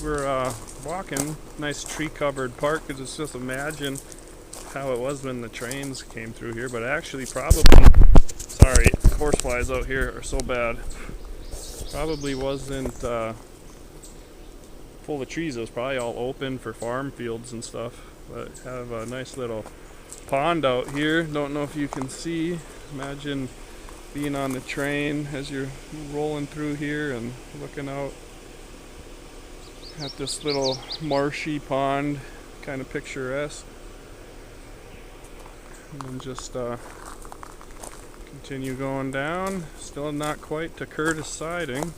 we're walking, nice tree-covered park. You just imagine how it was when the trains came through here. But actually, probably, sorry, horseflies out here are so bad. Probably wasn't full of trees. It was probably all open for farm fields and stuff. But have a nice little pond out here. Don't know if you can see. Imagine being on the train as you're rolling through here and looking out at this little marshy pond, kind of picturesque. And then just continue going down. Still not quite to Curtis Siding.